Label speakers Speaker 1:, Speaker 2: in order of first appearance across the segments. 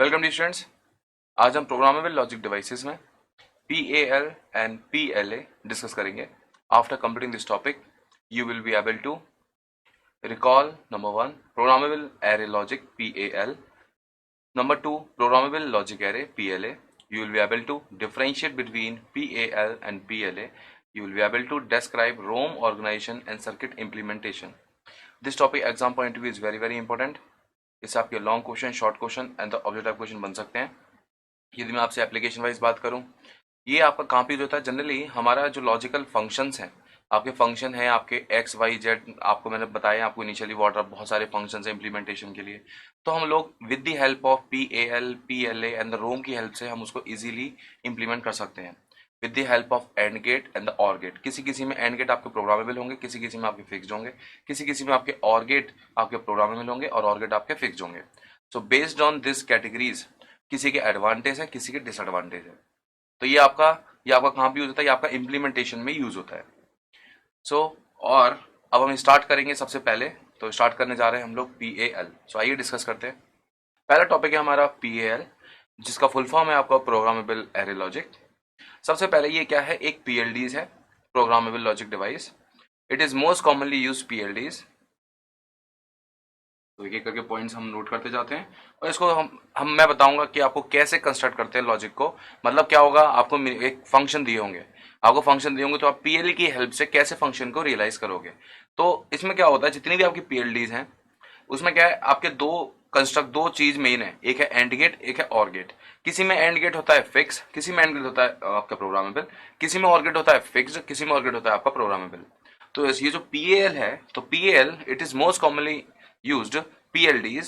Speaker 1: Welcome D students. आज हम programmable logic devices में PAL एंड PLA डिस्कस करेंगे। After completing this topic you will be able to recall number 1 programmable array logic PAL, number 2 programmable logic array PLA. You will be able to differentiate between PAL and PLA. You will be able to describe ROM organization and circuit implementation. This topic exam point of view is very important. इससे आपके long question, short question and the objective question बन सकते हैं। यदि मैं आपसे application wise बात करूं, ये आपका कहाँ पे यूज होता है? जनरली हमारा जो लॉजिकल फंक्शंस हैं, आपके फंक्शन है आपके एक्स वाई जेड, आपको मैंने बताया आपको इनिशियली वाटर बहुत सारे फंक्शंस हैं इम्प्लीमेंटेशन के लिए। तो हम लोग with the help of PAL PLA and the ROM की हेल्प से हम उसको इजीली इम्प्लीमेंट कर सकते हैं with the help of and gate and the or gate. किसी किसी में एंड गेट आपके प्रोग्रामेबल होंगे, किसी किसी में आपके फिक्स्ड होंगे, किसी किसी में आपके और गेट आपके प्रोग्रामेबल होंगे और गेट आपके फिक्स्ड होंगे। So based on this categories किसी के एडवांटेज है, किसी के डिसएडवांटेज है। तो ये आपका कहाँ पे यूज होता है? ये आपका इम्प्लीमेंटेशन में यूज होता है। और अब हम स्टार्ट करेंगे। सबसे पहले तो स्टार्ट करने जा रहे हैं हम लोग PAL। आइए डिस्कस करते हैं। पहला टॉपिक है हमारा PAL, जिसका फुल फॉर्म है आपका प्रोग्रामेबल एरे लॉजिक। सबसे पहले ये क्या है? एक PLDs है, programmable logic device. It is most commonly use PLDs। तो एक एक करके पॉइंट्स हम नोट करते जाते हैं और इसको मैं बताऊंगा कि आपको कैसे कंस्ट्रक्ट करते हैं लॉजिक को। मतलब क्या होगा, आपको एक फंक्शन दिए होंगे, तो आप PLD की हेल्प से कैसे फंक्शन को रियलाइज करोगे। तो इसमें क्या होता है, जितनी भी आपकी PLDs हैं उसमें क्या है, आपके दो चीज मेन है। एक है एंड गेट, एक है और गेट। किसी में एंड गेट होता है फिक्स, किसी में एंड गेट होता है आपका प्रोग्रामेबल, किसी में और गेट होता है फिक्स्ड, किसी में और गेट होता है आपका प्रोग्रामेबल। तो ये जो PAL है, तो PAL it is most commonly used PLDs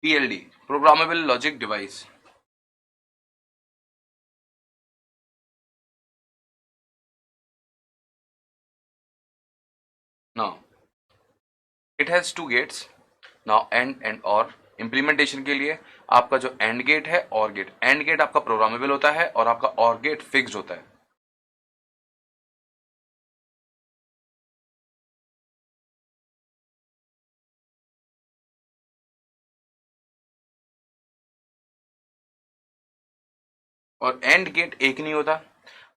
Speaker 1: PLD programmable logic device. Now it has two gates. Now and or implementation के लिए आपका जो एंड गेट है और गेट, एंड गेट आपका प्रोग्रामेबल होता है और आपका और गेट फिक्स्ड होता है। और एंड गेट एक नहीं होता।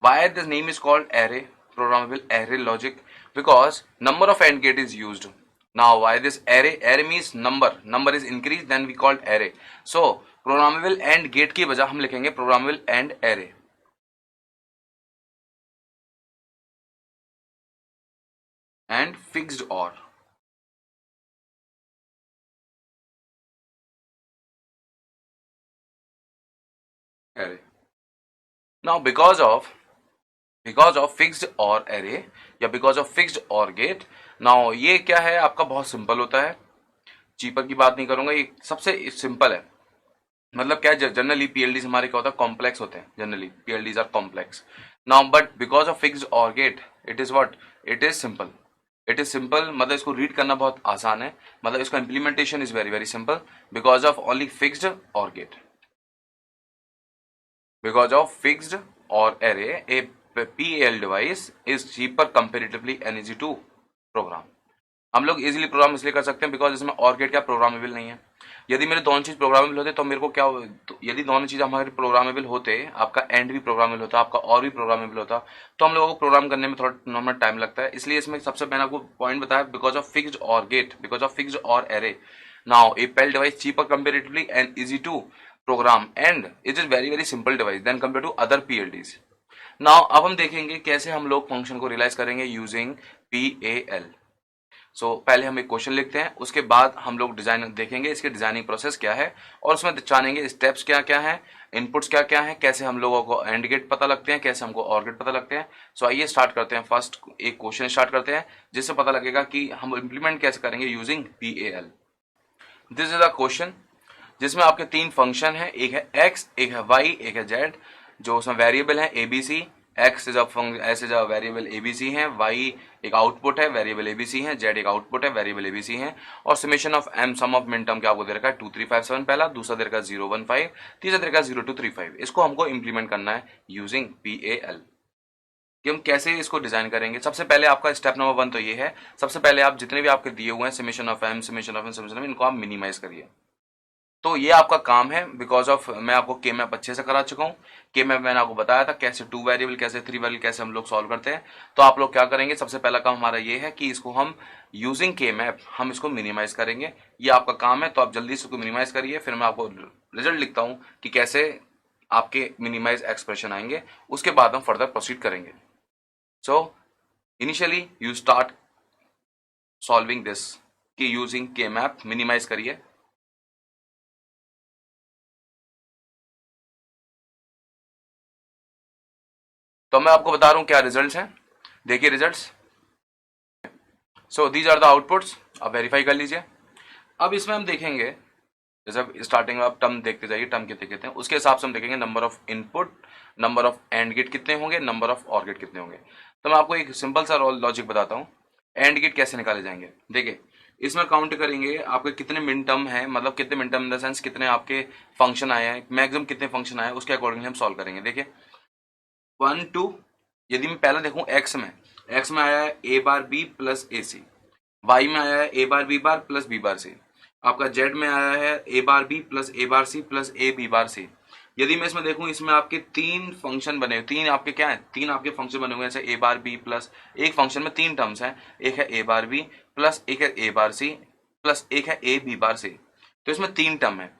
Speaker 1: Why this name is called array, programmable array logic? Because number of and gate is used. Now why this array? Array means number is increase, then we called array. So programmable and gate की बजाय हम लिखेंगे programmable and array AND fixed OR array. Now because of fixed OR array या because of fixed OR gate, now ये क्या है आपका? बहुत सिंपल होता है। चीपर की बात नहीं करूंगा, ये सबसे सिंपल है। मतलब क्या है, जनरली PLDs हमारे क्या होता है? कॉम्प्लेक्स होते हैं। Generally PLDs are complex. Now but because of fixed OR gate it is what? It is simple. It is simple मतलब इसको रीड करना बहुत आसान है। मतलब इसका implementation is very simple because of only fixed OR gate. Because of fixed or array, a PAL device is cheaper comparatively and easy to program. हम लोग इजीली प्रोग्राम इसलिए कर सकते हैं बिकॉज इसमें और गेट क्या प्रोग्रामेबल नहीं है। यदि मेरे दोनों चीज प्रोग्रामेबल होते तो मेरे को क्या तो यदि दोनों चीज हमारे प्रोग्रामेबल होते, आपका एंड भी प्रोग्रामेबल होता, आपका और भी प्रोग्रामेबल होता, तो हम लोगों को प्रोग्राम करने में थोड़ा नॉर्मल टाइम लगता है। इसलिए इसमें सबसे मैंने आपको पॉइंट बताया, because of fixed OR gate, because of fixed OR array, now A PAL device cheaper comparatively and easy to program and it is very simple device than compared to other PLDs. Now अब हम देखेंगे कैसे हम लोग function को realise करेंगे using PAL। पहले हम एक क्वेश्चन लिखते हैं, उसके बाद हम लोग डिजाइन देखेंगे, इसके डिजाइनिंग प्रोसेस क्या है और उसमें जानेंगे स्टेप्स क्या क्या हैं, इनपुट्स क्या क्या हैं, कैसे हम लोगों को एंड गेट पता लगते हैं, कैसे हमको और गेट पता लगते हैं। आइए स्टार्ट करते हैं। फर्स्ट एक क्वेश्चन स्टार्ट करते हैं जिससे पता लगेगा कि हम इंप्लीमेंट कैसे करेंगे using PAL। This is a question जिसमें आपके तीन फंक्शन हैं, एक है x, एक है y, एक है z, जो उसमें वेरिएबल है ABC X is S is a variable ABC है, वाई एक आउटपुट है वेरिएबल एबीसी है, जेड एक आउटपुट है वेरिएबल एबीसी है, और summation of M sum of min term क्या आपको दे रखा है 2357 पहला, दूसरा दे रखा है 015, तीसरा दे रखा है 0235। इसको हमको इंप्लीमेंट करना है यूजिंग PAL। कि हम कैसे इसको डिजाइन करेंगे। सबसे पहले आपका स्टेप नंबर 1 तो ये है, सबसे पहले आप जितने भी आपके दिए हुए हैं summation of M summation of N summation of इनको आप मिनिमाइज करिए। तो ये आपका काम है, बिकॉज ऑफ मैं आपको के मैप अच्छे से करा चुका हूँ। के मैप मैंने आपको बताया था कैसे 2 वेरिएबल कैसे 3 वेरिएबल कैसे हम लोग सॉल्व करते हैं। तो आप लोग क्या करेंगे, सबसे पहला काम हमारा ये है कि इसको हम यूजिंग के मैप हम इसको मिनिमाइज करेंगे। ये आपका काम है, तो आप जल्दी से इसको मिनिमाइज करिए, फिर मैं आपको रिजल्ट लिखता हूँ कि कैसे आपके मिनिमाइज एक्सप्रेशन आएंगे, उसके बाद हम फर्दर प्रोसीड करेंगे। So initially you start solving this कि यूजिंग के मैप मिनिमाइज करिए। तो मैं आपको बता रहा हूं क्या रिजल्ट्स हैं, देखिए results. So these are the outputs, आप वेरीफाई कर लीजिए। अब इसमें हम देखेंगे, जैसे स्टार्टिंग में आप टर्म देखते जाइए, टर्म कितने कितने हैं उसके हिसाब से हम देखेंगे number of input, number of and gate कितने होंगे, नंबर ऑफ और गेट कितने होंगे। तो मैं आपको एक सिंपल सा लॉजिक बताता हूँ, एंड गेट कैसे निकाले जाएंगे। देखिए इसमें काउंट करेंगे आपके कितने मिन टर्म है, मतलब कितने min term in the sense कितने आपके फंक्शन आए हैं, मैक्सिमम कितने फंक्शन आए हैं, उसके अकॉर्डिंगली हम सॉल्व करेंगे। देखिए 1 2, यदि मैं पहला देखूं एक्स में आया है A bar B plus A C, Y में आया है A bar B bar plus B bar C, आपका जेड में आया है A bar B plus A bar C plus A B bar C. यदि मैं इसमें देखूं, इसमें आपके 3 फंक्शन बने हुए, 3 आपके क्या है, 3 आपके फंक्शन बने हुए हैं, जैसे ए बार बी प्लस, एक फंक्शन में 3 टर्म्स हैं, एक है ए बार बी प्लस एक है ए बार सी प्लस एक है ए बी बार सी। तो इसमें 3 टर्म है।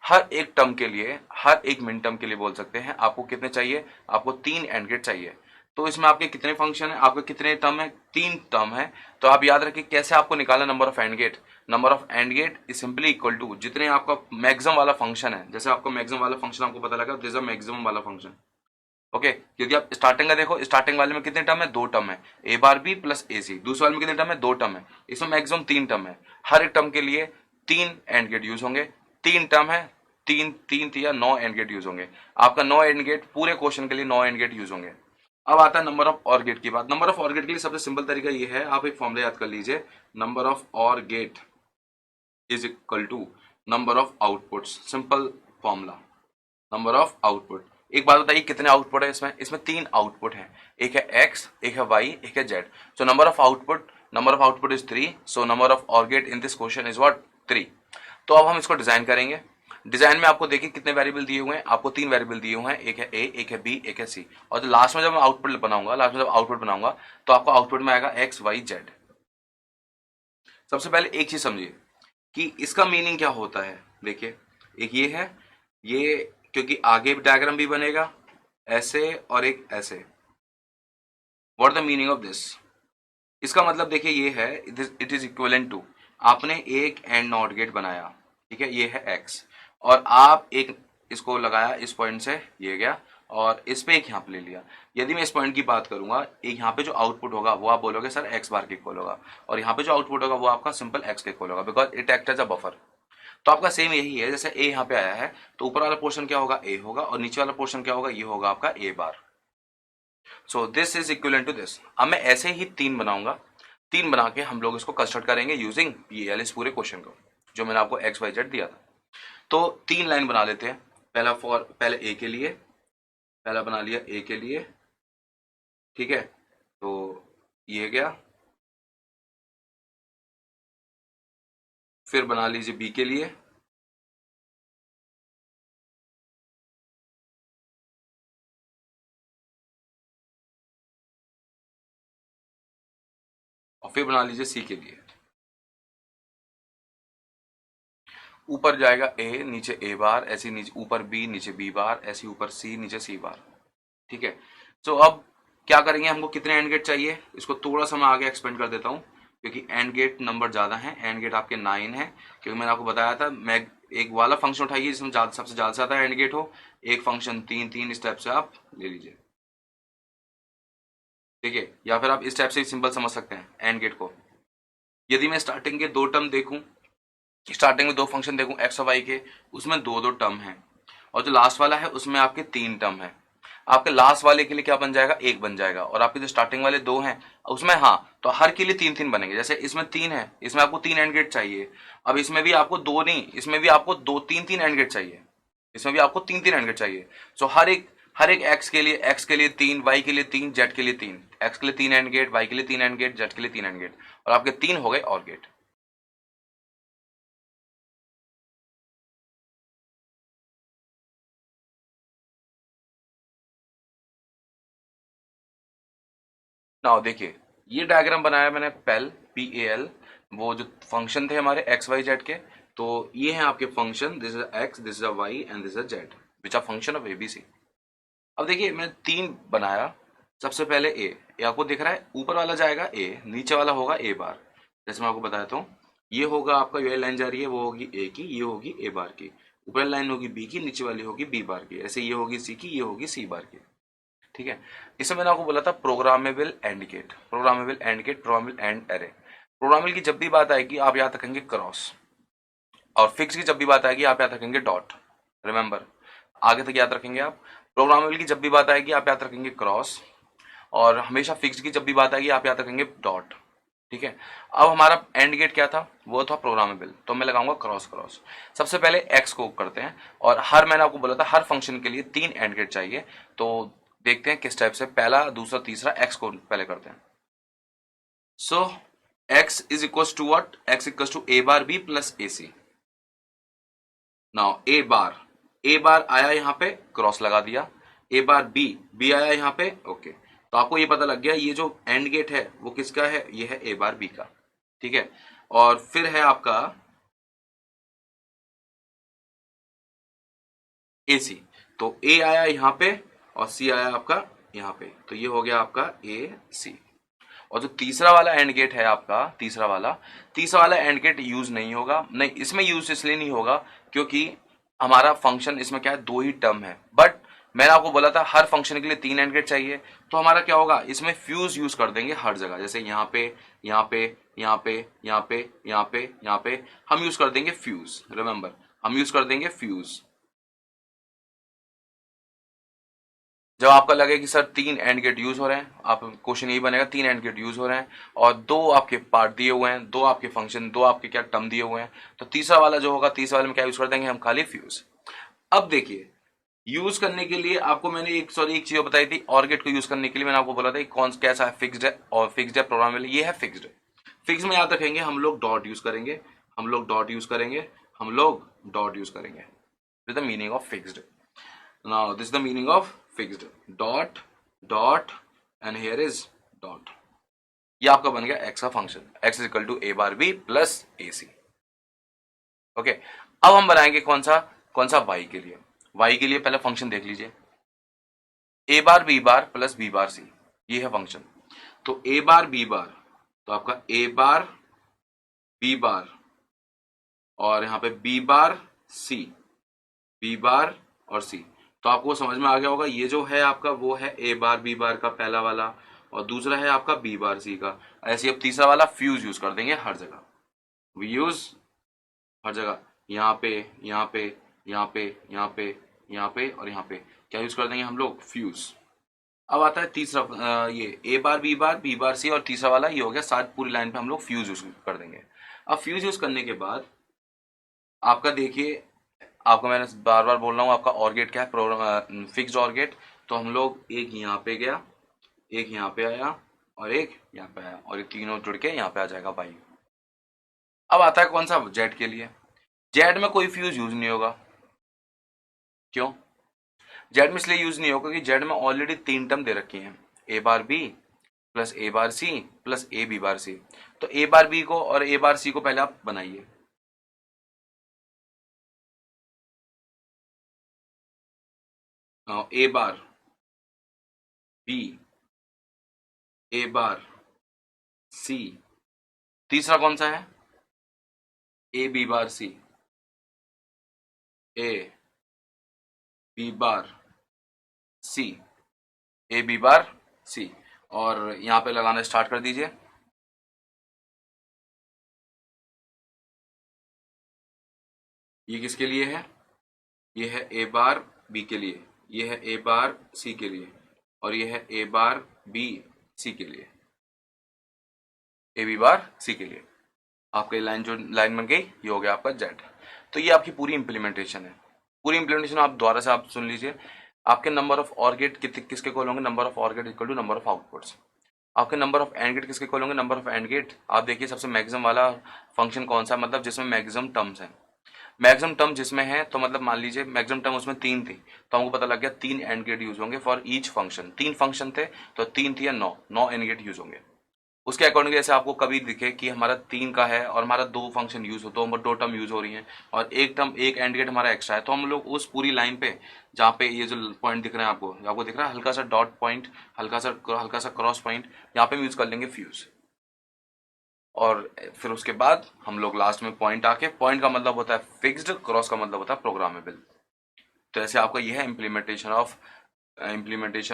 Speaker 1: हर एक टर्म के लिए, हर एक मिन टर्म के लिए बोल सकते हैं आपको कितने चाहिए, आपको 3 एंड गेट चाहिए। तो इसमें आपके कितने फंक्शन है, आपके कितने टर्म है, 3 टर्म है। तो आप याद रखिए कैसे आपको निकालना number of and gate. Number of and gate is simply equal to जितने आपका मैक्सिमम वाला फंक्शन है, जैसे आपको मैक्सिमम वाला फंक्शन आपको पता लगा, दिस इज मैक्सिमम वाला फंक्शन। ओके यदि आप स्टार्टिंग का देखो, स्टार्टिंग वाले में कितने टर्म है, 2 टर्म है, A bar B plus A सी। दूसरे वाले में कितने टर्म है, 2 टर्म है, इसमें मैक्सिमम 3 टर्म है। हर एक टर्म के लिए 3 एंड गेट यूज होंगे। 3 टर्म है, 9 एंड गेट यूज होंगे। आपका 9 एंड गेट, पूरे क्वेश्चन के लिए 9 एंड गेट यूज होंगे। अब आता है नंबर ऑफ और गेट की बात। नंबर ऑफ और गेट के लिए सबसे सिंपल तरीका ये है, आप एक फॉर्मूला याद कर लीजिए, नंबर ऑफ और gate is equal to number of outputs. Simple formula, number of output. एक बात बताइए कितने आउटपुट है इसमें, इसमें 3 आउटपुट हैं, एक है एक्स, एक है वाई, एक है Z. So number of output is 3। So number of और gate in this question is what, 3। तो अब हम इसको डिजाइन करेंगे। डिजाइन में आपको देखिए कितने वेरिएबल दिए हुए हैं, आपको 3 वेरिएबल दिए हुए हैं, एक है ए, एक है बी, एक है सी। और लास्ट में जब मैं आउटपुट बनाऊंगा, तो आपको आउटपुट में आएगा एक्स वाई जेड। सबसे पहले एक चीज समझिए कि इसका मीनिंग क्या होता है। देखिए एक ये है, ये क्योंकि आगे डायग्राम भी बनेगा ऐसे और एक ऐसे। What the meaning of this, इसका मतलब देखिए ये है, इट इज इक्विवेलेंट टू, आपने एक एंड नॉट गेट बनाया, ठीक है, ये है एक्स, और आप एक इसको लगाया इस पॉइंट से, ये गया, और इस पे एक यहाँ पे ले लिया। यदि मैं इस पॉइंट की बात करूंगा, एक यहाँ पे जो आउटपुट होगा वो आप बोलोगे सर एक्स बार के इक्वल होगा, और यहाँ पे जो आउटपुट होगा वो आपका सिंपल एक्स के इक्वल होगा, because it act as a buffer. तो आपका सेम यही है, जैसे ए यहाँ पे आया है तो ऊपर वाला पोर्शन क्या होगा, ए होगा, और नीचे वाला पोर्शन क्या होगा, ये होगा आपका A bar. So this is equivalent to this. अब मैं ऐसे ही 3 बनाऊंगा, 3 बना के हम लोग इसको कंस्ट्रक्ट करेंगे यूजिंग PAL इस पूरे क्वेश्चन को, जो मैंने आपको एक्स वाई जेड दिया था। तो 3 लाइन बना लेते हैं। पहले ए के लिए, पहला बना लिया ए के लिए, ठीक है, तो ये गया। फिर बना लीजिए बी के लिए, और फिर बना लीजिए सी के लिए। ऊपर जाएगा ए, नीचे ए बार, ऐसे नीचे ऊपर बी, नीचे बी बार, ऐसे ऊपर सी, नीचे सी बार, ठीक है। तो अब क्या करेंगे, हमको कितने एंड गेट चाहिए, इसको थोड़ा सा मैं आगे एक्सपेंड कर देता हूँ, क्योंकि एंड गेट नंबर ज्यादा है। एंड गेट आपके 9 है, क्योंकि मैंने आपको बताया था मैं एक वाला फंक्शन उठाइए जिसमें सबसे ज्यादा एंड गेट हो, एक फंक्शन 3 स्टेप से आप ले लीजिए, ठीक है। या फिर आप इस टाइप से सिंपल समझ सकते हैं एंड गेट को। यदि मैं स्टार्टिंग के 2 टर्म देखूं, स्टार्टिंग में 2 फंक्शन देखूं एक्स और वाई के, उसमें 2 टर्म है, और जो लास्ट वाला है उसमें आपके 3 टर्म है। आपके लास्ट वाले के लिए क्या बन जाएगा, 1 बन जाएगा, और आपके जो स्टार्टिंग वाले 2 हैं उसमें, हाँ, तो हर के लिए 3-3 बनेंगे। जैसे इसमें 3 है, इसमें आपको 3 एंड गेट चाहिए। अब इसमें भी आपको 2 नहीं, इसमें भी आपको 2-3-3 एंड गेट चाहिए, इसमें भी आपको 3-3 एंड गेट चाहिए। सो हर एक एक्स के लिए 3, वाई के लिए 3, जेड के लिए 3, एक्स के लिए 3 एंड गेट, वाई के लिए 3 एंड गेट, जेड के लिए 3 एंड गेट, और आपके 3 हो गए और गेट। नाउ देखिए, ये डायग्राम बनाया मैंने PAL, वो जो फंक्शन थे हमारे एक्स वाई जेड के। तो ये हैं आपके function, this is X, this is a Y and this is Z, which are function of ABC। अब देखिए मैंने 3 बनाया। सबसे पहले ए आपको दिख रहा है, ऊपर वाला जाएगा ए, नीचे वाला होगा ए बार। जैसे मैं आपको बताता हूँ, ये होगा आपका, ये लाइन जा रही है वो होगी ए की, ये होगी ए बार की, ऊपर लाइन होगी बी की, नीचे वाली होगी बी बार की, ऐसे ये होगी सी की, ये होगी सी बार की। ठीक है, इसमें मैंने आपको बोला था programmable and gate, programmable and gate, programmable and array. Programmable की जब भी बात आएगी आप याद रखेंगे क्रॉस, और फिक्स की जब भी बात आएगी आप याद रखेंगे डॉट। रिमेंबर, आगे तक याद रखेंगे आप। प्रोग्रामेबल की जब भी बात आएगी आप याद रखेंगे क्रॉस, और हमेशा फिक्स्ड की जब भी बात आएगी आप याद रखेंगे डॉट। ठीक है, अब हमारा एंड गेट क्या था, वो था प्रोग्रामेबल, तो मैं लगाऊंगा क्रॉस क्रॉस। सबसे पहले एक्स को करते हैं, और मैंने आपको बोला था हर फंक्शन के लिए 3 एंड गेट चाहिए। तो देखते हैं किस टाइप से, पहला, दूसरा, तीसरा, एक्स को पहले करते हैं। So X is equal to what, X equal to A bar B plus A C. Now A bar आया यहाँ पे, क्रॉस लगा दिया। ए बार बी आया यहाँ पे, ओके। तो आपको ये पता लग गया ये जो एंड गेट है वो किसका है, ये है ए बार बी का। ठीक है, और फिर है आपका ए सी। तो ए आया यहाँ पे और सी आया आपका यहाँ पे, तो ये हो गया आपका ए सी। और जो तीसरा वाला एंड गेट है आपका, तीसरा वाला एंड गेट यूज नहीं होगा, नहीं इसमें यूज इसलिए नहीं होगा क्योंकि हमारा फंक्शन इसमें क्या है, 2 ही टर्म है। बट मैंने आपको बोला था हर फंक्शन के लिए 3 एंड गेट चाहिए, तो हमारा क्या होगा, इसमें फ्यूज यूज कर देंगे हर जगह। जैसे यहाँ पे, यहाँ पे, यहाँ पे, यहाँ पे, यहाँ पे, यहाँ पे हम यूज कर देंगे फ्यूज। रिमेंबर, हम यूज कर देंगे फ्यूज। जब आपका लगे कि सर 3 एंड गेट यूज हो रहे हैं, आप क्वेश्चन यही बनेगा 3 एंड गेट यूज हो रहे हैं और 2 आपके पार्ट दिए हुए हैं, 2 आपके फंक्शन, 2 आपके क्या टर्म दिए हुए हैं, तो तीसरा वाला जो होगा, तीसरा वाले में क्या यूज कर देंगे हम, खाली फ्यूज। अब देखिए, यूज करने के लिए आपको मैंने एक चीज बताई थी, और गेट को यूज करने के लिए मैंने आपको बोला था कि कौन कैसा है, फिक्स्ड है और फिक्स्ड है प्रोग्रामेबल, ये है फिक्स्ड। फिक्स में याद रखेंगे हम लोग डॉट यूज करेंगे, हम लोग डॉट यूज करेंगे, हम लोग डॉट यूज करेंगे। With the meaning of fixed. Now this is the meaning of fixed. Dot, dot, and here is dot. ये आपका बन गया x का function, x is equal to A bar B plus A C. Okay, अब हम बनाएंगे कौन सा y के लिए। y के लिए पहले फंक्शन देख लीजिए, A bar B bar plus B bar C, ये है फंक्शन। तो ए बार बी बार, तो आपका ए बार बी बार, और यहाँ पे बी बार सी, बी बार और सी। तो आपको समझ में आ गया होगा, ये जो है आपका वो है ए बार बी बार का पहला वाला, और दूसरा है आपका बी बार सी का। ऐसे अब तीसरा वाला फ्यूज यूज कर देंगे हर जगह, वी यूज हर जगह, यहाँ पे, यहाँ पे, यहाँ पे, यहाँ पे, यहाँ पे और यहाँ पे क्या यूज कर देंगे हम लोग, फ्यूज। अब आता है तीसरा, ये ए बार बी बार सी, और तीसरा वाला ये हो गया, साथ पूरी लाइन पे हम लोग फ्यूज यूज कर देंगे। अब फ्यूज यूज करने के बाद आपका देखिए, आपको मैंने बार बार बोल रहा हूँ, आपका और गेट क्या है, प्रोग्राम फिक्स्ड और गेट। तो हम लोग एक यहाँ पे गया, एक यहाँ पे आया और एक यहाँ पे आया, और ये तीनों जुड़ के यहाँ पे आ जाएगा बाई। अब आता है कौन सा, जेड के लिए। जेड में कोई फ्यूज यूज नहीं होगा, क्यों, जेड में इसलिए यूज नहीं होगा क्योंकि जेड में ऑलरेडी 3 टर्म दे रखी हैं, A bar B plus A bar C plus A B bar C. तो ए बार बी को और ए बार सी को पहले आप बनाइए। ए बार बी, ए बार सी, तीसरा कौन सा है, A B bar C, A B bar C, A B bar C, और यहाँ पे लगाना स्टार्ट कर दीजिए। ये किसके लिए है, ये है ए बार बी के लिए, ये है ए बार सी के लिए, और ये है ए बार बी सी के लिए, ए बी बार सी के लिए। आपकी लाइन जो लाइन बन गई ये हो गया आपका जेड। तो ये आपकी पूरी इंप्लीमेंटेशन है। पूरी इंप्लीमेंटेशन आप दोबारा से आप सुन लीजिए। आपके नंबर ऑफ ऑर गेट किसके इक्वल होंगे, number of or gate equal to number of outputs. आपके नंबर ऑफ एंड गेट किसके इक्वल होंगे, नंबर ऑफ एंड गेट। आप देखिए सबसे मैक्सिमम वाला फंक्शन कौन सा, मतलब जिसमें मैक्सिमम टर्म्स हैं। मैक्सिमम टर्म जिसमें है तो मतलब मान लीजिए मैक्सिमम टर्म उसमें 3 थी, तो हमको पता लग गया 3 एंड गेट यूज होंगे फॉर ईच फंक्शन। 3 फंक्शन थे तो 3 थी या 9 एंड गेट यूज होंगे। उसके अकॉर्डिंग जैसे आपको कभी दिखे कि हमारा 3 का है और हमारा 2 फंक्शन यूज हो, तो हम 2 टर्म यूज हो रही हैं और एक टर्म एक एंड गेट हमारा एक्स्ट्रा है, तो हम लोग उस पूरी लाइन पे जहाँ पे ये जो पॉइंट दिख रहे हैं आपको दिख रहा है हल्का सा डॉट पॉइंट, हल्का सा क्रॉस पॉइंट, यहाँ पे हम यूज कर लेंगे फ्यूज। और फिर उसके बाद हम लोग लास्ट में पॉइंट आके, पॉइंट का मतलब होता है फिक्स्ड, क्रॉस का मतलब होता है प्रोग्रामेबल। तो ऐसे आपका यह है implementation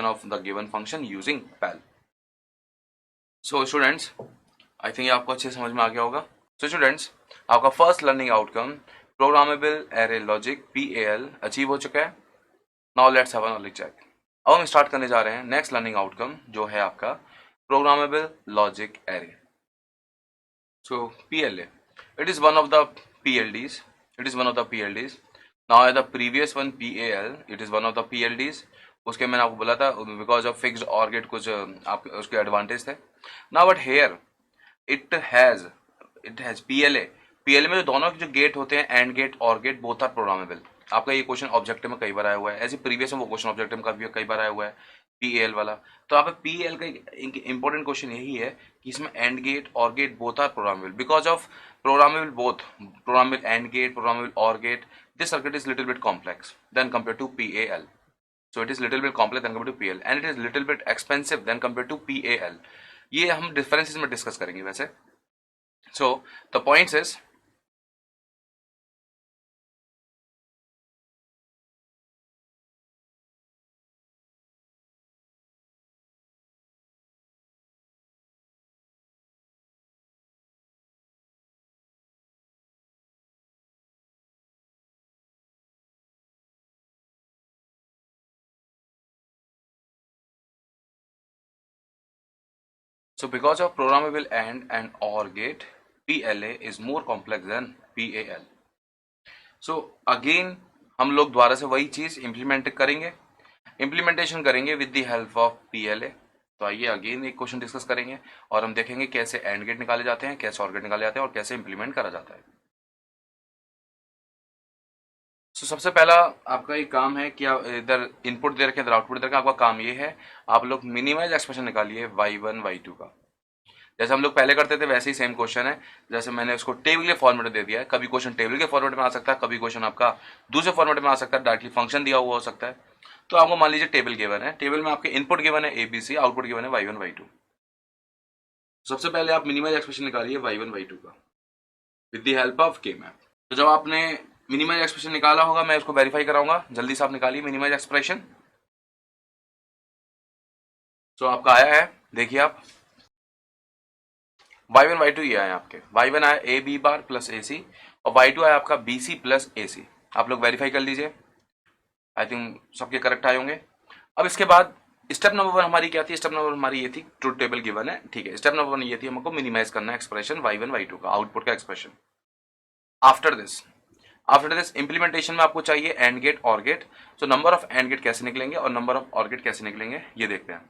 Speaker 1: of the given function using PAL. So students, I think आपको अच्छे समझ में आ गया होगा। सो स्टूडेंट्स, आपका first learning outcome programmable array logic PAL achieve हो चुका है। Now let's have a knowledge check. अब हम स्टार्ट करने जा रहे हैं नेक्स्ट लर्निंग आउटकम जो है आपका programmable logic array. So PLA, it is one of the PLDs. It is one of the PLDs. Now the previous one PAL, it is one of the PLDs. उसके मैंने आपको बोला था because of fixed or gate कुछ आप उसके advantage थे। Now but here it has PLA में जो दोनों के जो गेट होते हैं एंड गेट और गेट बोथ आर प्रोग्रामेबल। आपका ये क्वेश्चन ऑब्जेक्टिव में कई बार आया हुआ है, ऐसे प्रीवियस में वो क्वेश्चन ऑब्जेक्टिव में कई बार आया हुआ है PAL वाला। तो आप PAL का इंपॉर्टेंट क्वेश्चन यही है कि इसमें एंड गेट और gate both are programmable because of programmable both, programmable and gate, programmable OR gate. This circuit is little bit complex then compare to PAL. So it is little bit complex than compared to PL and it is little bit expensive than compared to PAL. ये हम differences में discuss करेंगे वैसे। So the points is so because of programmable and OR gate, PLA is more complex than PAL. So again हम लोग दोबारा से वही चीज इम्प्लीमेंटेशन करेंगे with the help of PLA। तो आइए अगेन एक क्वेश्चन डिस्कस करेंगे और हम देखेंगे कैसे एंड गेट निकाले जाते हैं, कैसे ऑर गेट निकाले जाते हैं और कैसे इंप्लीमेंट करा जाता है। तो सबसे पहला आपका एक काम है कि आप इधर इनपुट दे रखे इधर आउटपुट दे रखे। आपका काम ये है आप लोग मिनिमाइज एक्सप्रेशन निकालिए y1 y2 का। जैसे हम लोग पहले करते थे वैसे ही सेम क्वेश्चन है, जैसे मैंने उसको टेबल के फॉर्मेट में दे दिया है। कभी क्वेश्चन टेबल के फॉर्मेट में आ सकता है, कभी क्वेश्चन आपका दूसरे फॉर्मेट में आ सकता है, डायरेक्टली फंक्शन दिया हुआ हो सकता है। तो आपको मान लीजिए टेबल गिवन है, टेबल में आपके इनपुट गिवन है ABC, आउटपुट गिवन है y1 y2। सबसे पहले आप मिनिमाइज एक्सप्रेशन निकालिए y1 y2 का विद द हेल्प ऑफ के मैप। तो जब आपने मिनिमाइज एक्सप्रेशन निकाला होगा मैं उसको वेरीफाई कराऊंगा, जल्दी से आप निकालिए मिनिमाइज एक्सप्रेशन। तो आपका आया है, देखिए आप y1 y2 ये आए आपके। y1 आया AB बार प्लस AC और y2 आया आपका BC प्लस AC। आप लोग वेरीफाई कर लीजिए, आई थिंक सबके करेक्ट आए होंगे। अब इसके बाद स्टेप नंबर 1 हमारी क्या थी, स्टेप नंबर हमारी ये थी ट्रूथ टेबल गिवन है, ठीक है। स्टेप नंबर 1 ये थी हमको मिनिमाइज करना है एक्सप्रेशन y1 y2 का, आउटपुट का एक्सप्रेशन। आफ्टर दिस इंप्लीमेंटेशन में आपको चाहिए एंड गेट और gate. So number of and gate कैसे निकलेंगे और नंबर ऑफ और गेट कैसे निकलेंगे ये देखते हैं।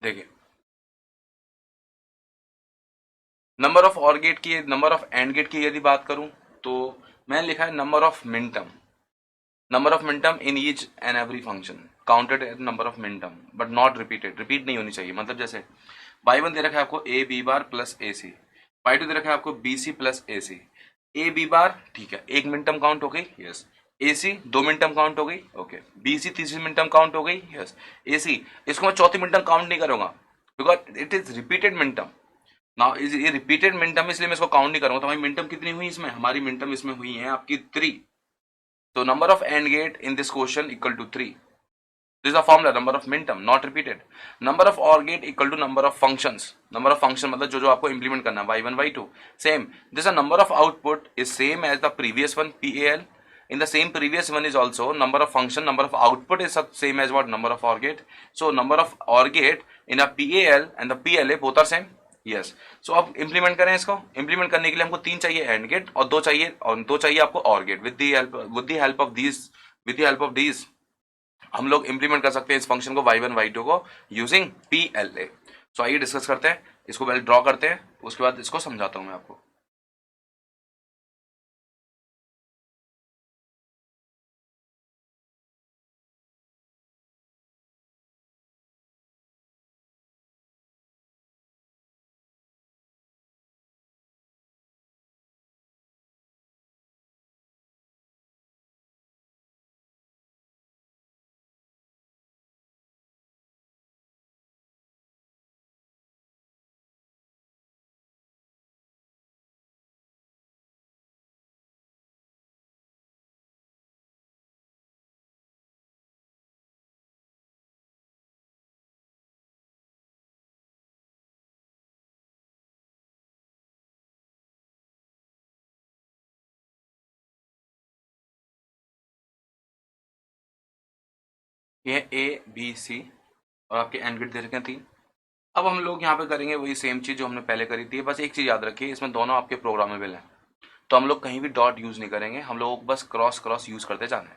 Speaker 1: देखिए नंबर ऑफ और गेट की, नंबर ऑफ एंड गेट की यदि बात करूं तो मैंने लिखा है number of minterm, number of minterm in each and every function counted as number of minterm but not repeated. Repeat नहीं होनी चाहिए, मतलब जैसे y1 दे रखा है आपको AB बार प्लस AC, y2 दे रखा है आपको BC प्लस AC। AB बार ठीक है, एक मिनटर्म काउंट हो गई, यस। AC 2 मिनटर्म काउंट हो गई, ओके। BC तीसरी मिनटर्म काउंट हो गई, यस। AC इसको मैं चौथी मिनटर्म काउंट नहीं करूंगा because it is repeated minterm. Now ये रिपीटेड मिनटर्म इसलिए मैं इसको काउंट नहीं करूंगा। तो हमारी मिनटर्म कितनी हुई इसमें, हमारी मिनटर्म इसमें हुई है आपकी 3। So number of AND gate in this question equal to 3. This is a formula, number of minterm, not repeated. Number of OR gate equal to number of functions. Number of function मतलब जो आपको implement करना है, y1, y2. Same. This is a number of output is same as the previous one, PAL. In the same previous one is also number of function, number of output is same as what? Number of OR gate. So number of OR gate in a PAL and the PLA both are same. Yes. So अब implement करें इसको. Implement करने के लिए हमको 3 चाहिए AND gate और 2 चाहिए आपको OR gate. With the help of these हम लोग इंप्लीमेंट कर सकते हैं इस फंक्शन को y1 y2 को यूजिंग PLA. सो आइए डिस्कस करते हैं, इसको पहले ड्रॉ करते हैं, उसके बाद इसको समझाता हूं मैं आपको. ये A B C और आपके एंड गेट दे रखे हैं 3. अब हम लोग यहाँ पे करेंगे वही सेम चीज जो हमने पहले करी थी. बस एक चीज याद रखिए, इसमें दोनों आपके प्रोग्रामेबल हैं, तो हम लोग कहीं भी डॉट यूज नहीं करेंगे, हम लोग बस क्रॉस यूज करते जाना है.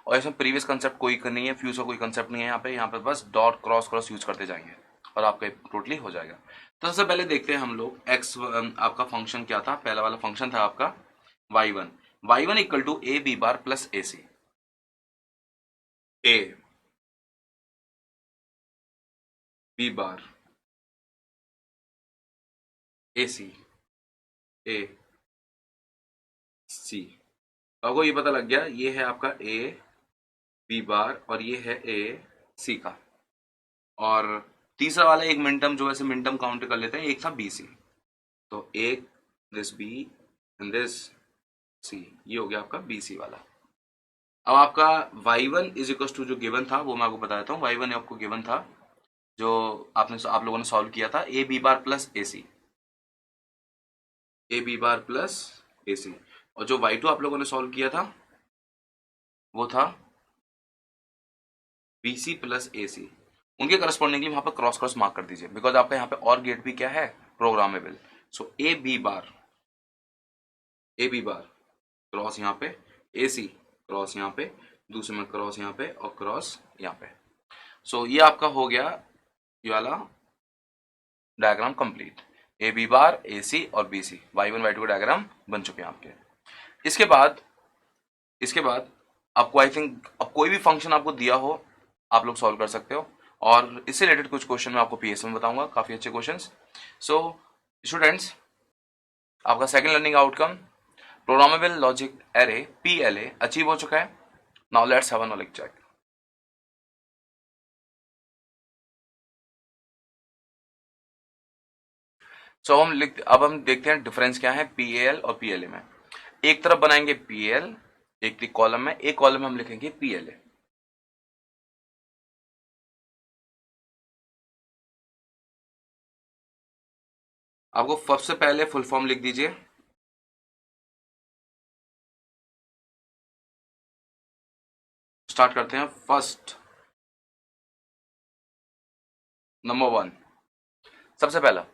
Speaker 1: और इसमें प्रीवियस कंसेप्ट कोई नहीं है, फ्यूज का कोई कंसेप्ट नहीं है यहाँ पे बस डॉट क्रॉस यूज करते जाएंगे और आपका टोटली हो जाएगा. तो सबसे पहले देखते हैं हम लोग एक्स आपका फंक्शन क्या था. पहला वाला फंक्शन था आपका y1 equal to A B bar plus A C. A B bar A C A C. आपको ये पता लग गया, ये है आपका ए बी बार और ये है ए सी का. और तीसरा वाला एक मिनटम जो ऐसे मिनटम काउंट कर लेते हैं, एक था बी सी. तो एक this B and this C, ये हो गया आपका बी सी वाला. अब आपका y1 इज इक्वल टू जो गिवन था वो मैं आपको बता देता हूँ. y1 आपको गिवन था जो आप लोगों ने सॉल्व किया था, A B bar plus A C, A B bar plus A C. और जो y2 आप लोगों ने सॉल्व किया था वो था बी सी प्लस ए सी. उनके करस्पॉन्डिंगली वहां पर क्रॉस मार्क कर दीजिए, बिकॉज आपका यहाँ पे और गेट भी क्या है, programmable. So A B bar cross यहाँ पे, ए सी क्रॉस यहाँ पे, दूसरे में क्रॉस यहाँ पे और क्रॉस यहाँ पे. सो ये आपका हो गया ये वाला diagram complete. A B bar A C और बी सी, y1 y2 का डायग्राम बन चुके हैं आपके. इसके बाद आपको आई थिंक अब कोई भी फंक्शन आपको दिया हो आप लोग सॉल्व कर सकते हो. और इससे रिलेटेड कुछ क्वेश्चन मैं आपको पीएस में बताऊंगा, काफी अच्छे क्वेश्चंस. सो स्टूडेंट्स, आपका second learning outcome programmable logic array PLA achieve हो चुका है. Now let's have a knowledge check. So अब हम देखते हैं डिफरेंस क्या है PAL और PLA में. एक तरफ बनाएंगे PAL एक कॉलम में, एक कॉलम में हम लिखेंगे PLA. आपको सबसे पहले फुल फॉर्म लिख दीजिए. स्टार्ट करते हैं. फर्स्ट नंबर 1, सबसे पहला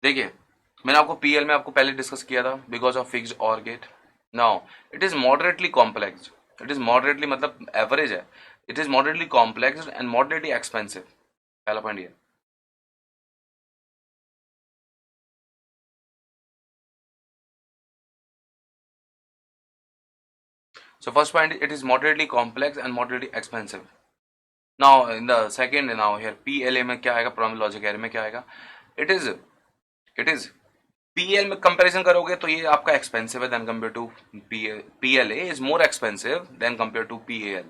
Speaker 1: देखिए, मैंने आपको PL में आपको पहले डिस्कस किया था because of fixed or gate. Now it is moderately complex. It is moderately मतलब एवरेज है. It is moderately complex and moderately expensive. पहला पॉइंट ये. So first point, it is moderately complex and moderately expensive. Now in the second, now here PLA में क्या आएगा, programming logic array में क्या आएगा, इट इज PL में comparison करोगे तो ये आपका एक्सपेंसिव है than compare to PLA is more expensive than compare to PAL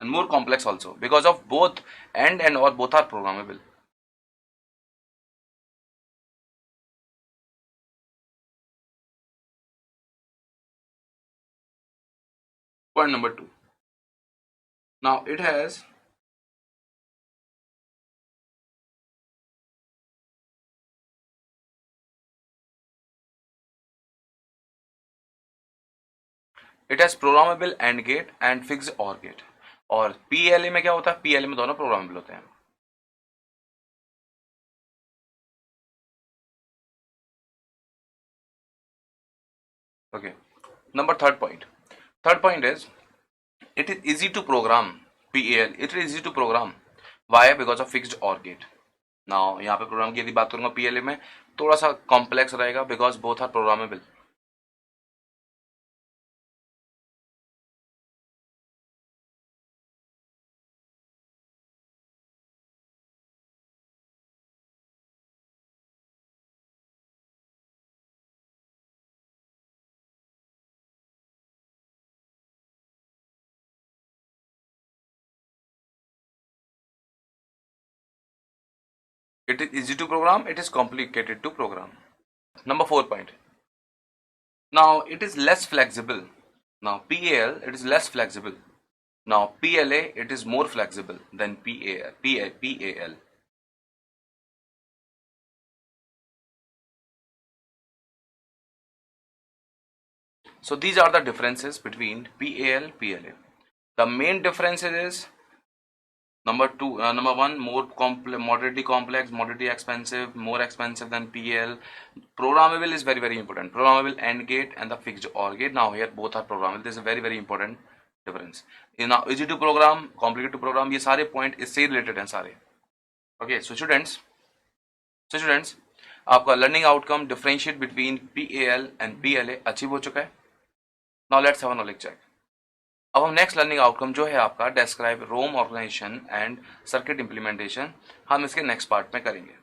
Speaker 1: and more complex also because of both and or both are programmable. Point number 2. Now it has programmable AND gate and fixed OR gate. और PLA में क्या होता है? PLA में दोनों programmable होते हैं. Okay. Number third point. Third point is it is easy to program PAL. It is easy to program. Why? Because of fixed OR gate. Now यहाँ पे प्रोग्राम की यदि बात करूंगा PLA में थोड़ा सा कॉम्प्लेक्स रहेगा because both are programmable. It is easy to program. It is complicated to program. Number 4 point. Now it is less flexible. Now PAL it is less flexible. Now PLA it is more flexible than PAL. So these are the differences between PAL, PLA. The main differences is number 1 moderately complex, moderately expensive, more expensive than PAL. Programmable is very important. Programmable AND gate and the fixed OR gate. Now here both are programmable. This is a very important difference. Now easy to program, complicated to program. ये सारे point इससे related हैं सारे. Okay, so students, आपका learning outcome differentiate between PAL and PLA achieve हो चुका है. Now let's have a knowledge check. अब हम नेक्स्ट लर्निंग आउटकम जो है आपका describe ROM organisation and circuit implementation हम इसके नेक्स्ट पार्ट में करेंगे.